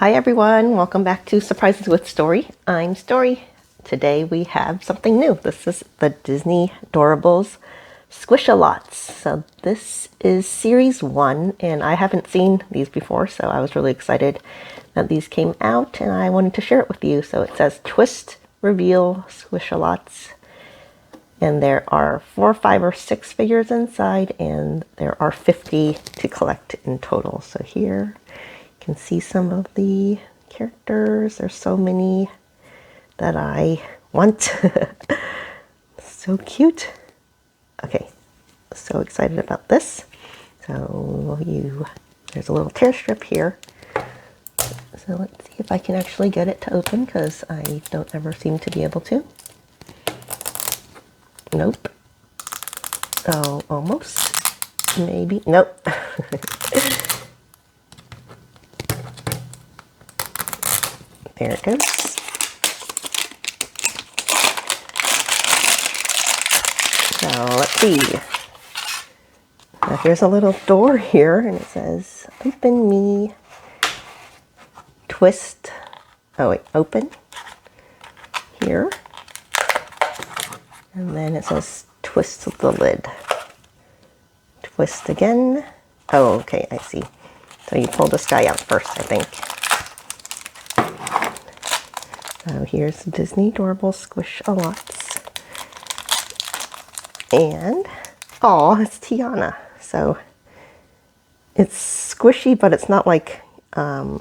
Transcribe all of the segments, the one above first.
Hi everyone, welcome back to Surprises with Story. I'm Story. Today we have something new. This is the Disney Doorables Squish'Alots. So this is series 1 and I haven't seen these before, so I was really excited that these came out and I wanted to share it with you. So it says Twist, Reveal, Squish'Alots. And there are 4, 5, or 6 figures inside and there are 50 to collect in total. So here you can see some of the characters. There's so many that I want. So cute. Okay, so excited about this. So there's a little tear strip here. So let's see if I can actually get it to open because I don't ever seem to be able to. Nope. Oh, almost. Maybe. Nope. There it goes. So let's see. Now here's a little door here and it says, open me, twist. Oh wait, open here. And then it says twist the lid. Twist again. Oh, okay, I see. So you pull this guy out first, I think. So here's the Disney Doorables Squish'Alots. And, oh, it's Tiana. So it's squishy, but it's not like some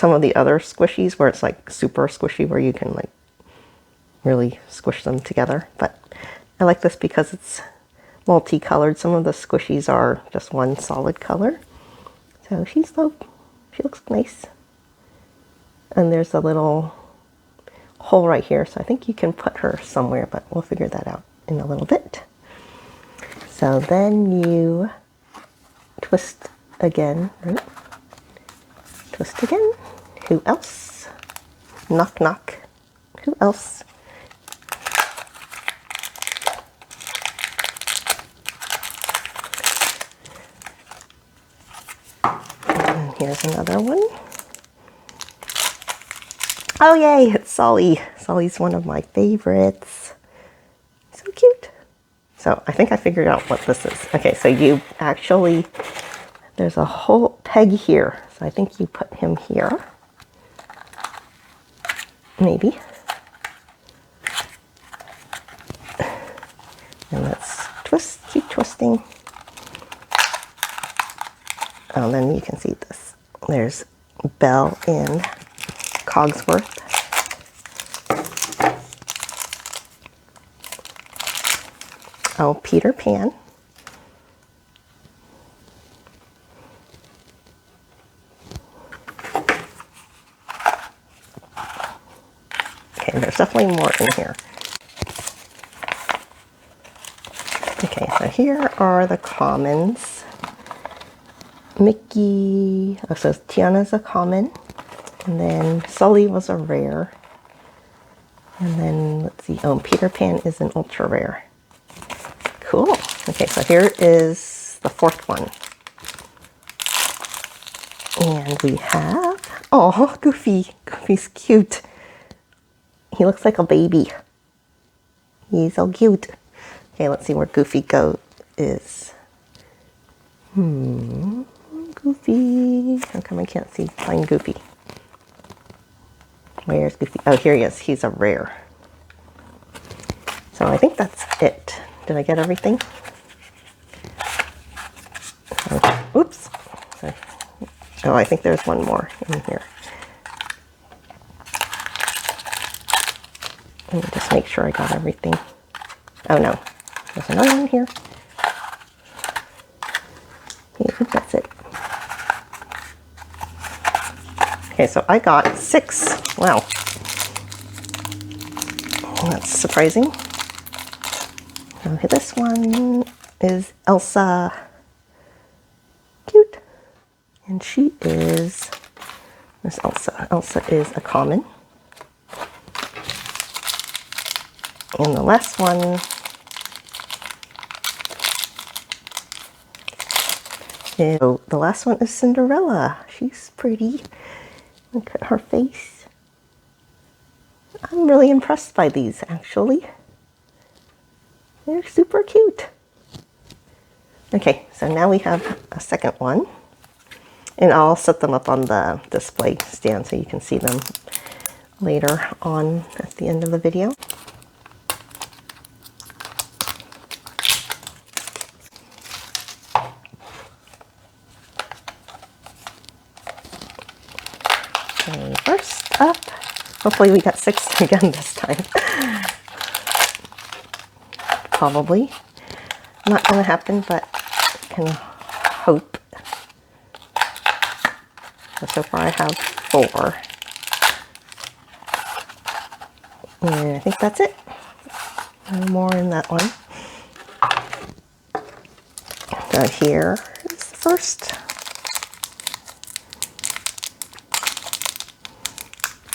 of the other squishies where it's like super squishy where you can like really squish them together. But I like this because it's multicolored. Some of the squishies are just one solid color. So she looks nice. And there's a little hole right here, so I think you can put her somewhere, but we'll figure that out in a little bit. So then you twist again, right? Twist again. Who else? Knock, knock. Who else? And here's another one. Oh yay, it's Sully. Sully's one of my favorites. So cute. So I think I figured out what this is. Okay, so there's a whole peg here. So I think you put him here. Maybe. And let's twist, keep twisting. Oh, then you can see this. There's Belle and Cogsworth. Oh, Peter Pan. Okay, there's definitely more in here. Okay, so here are the commons. Mickey, oh, so Tiana's a common. And then Sully was a rare. And then, let's see, oh, Peter Pan is an ultra rare. Cool. Okay, so here is the 4th one. And we have, oh, Goofy. Goofy's cute. He looks like a baby. He's so cute. Okay, let's see where Goofy is. Goofy. How come I can't find Goofy? Where's Goofy? Oh, here he is. He's a rare. So I think that's it. Did I get everything? Oops. Oh, I think there's one more in here. Let me just make sure I got everything. Oh no, there's another one here. Okay, I think that's it. Okay, so I got 6. Wow. That's surprising. Okay, this one is Elsa. Cute. And she is, Miss Elsa. Elsa is a common. And the last one And so the last one is Cinderella. She's pretty. Look at her face. I'm really impressed by these, actually. They're super cute. Okay, so now we have a second one. And I'll set them up on the display stand so you can see them later on at the end of the video. Okay, first up, hopefully we got 6 again this time. Probably not going to happen, but I can hope. So far I have 4. And I think that's it. No more in that one. So here is the first.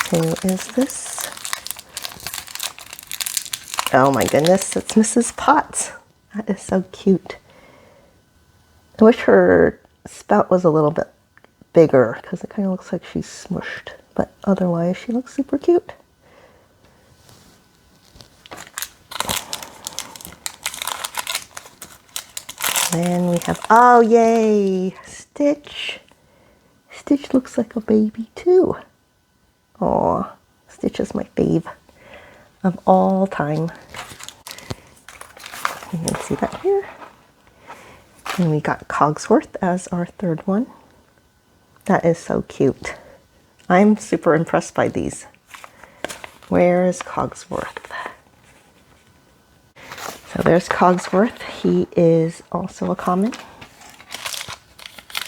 Who is this? Oh my goodness, it's Mrs. Potts. That is so cute. I wish her spout was a little bit bigger because it kind of looks like she's smushed, but otherwise she looks super cute. Then we have, oh yay, Stitch. Stitch looks like a baby too. Aw, Stitch is my fave of all time. You can see that here. And we got Cogsworth as our third one. That is so cute. I'm super impressed by these. Where is Cogsworth? So there's Cogsworth. He is also a common.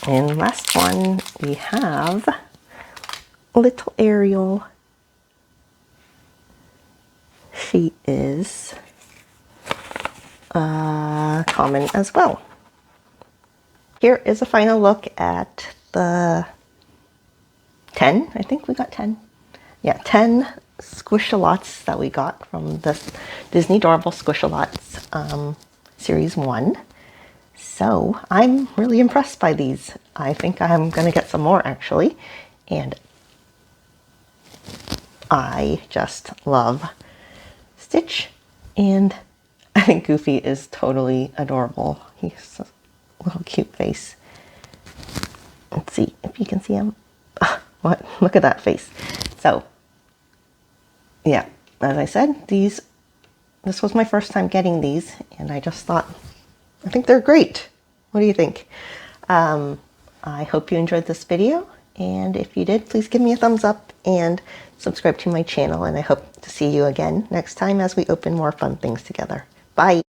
And last one, we have Little Ariel. She is common as well. Here is a final look at the 10, I think we got 10. Yeah, 10 Squish'Alots that we got from the Disney Doorables Squish'Alots Series 1. So I'm really impressed by these. I think I'm going to get some more actually. And I just love Stitch. And I think Goofy is totally adorable. He's a little cute face. Let's see if you can see him. What? Look at that face. So, yeah, as I said, this was my first time getting these, and I just thought, I think they're great. What do you think? I hope you enjoyed this video, and if you did, please give me a thumbs up and subscribe to my channel, and I hope to see you again next time as we open more fun things together. Bye!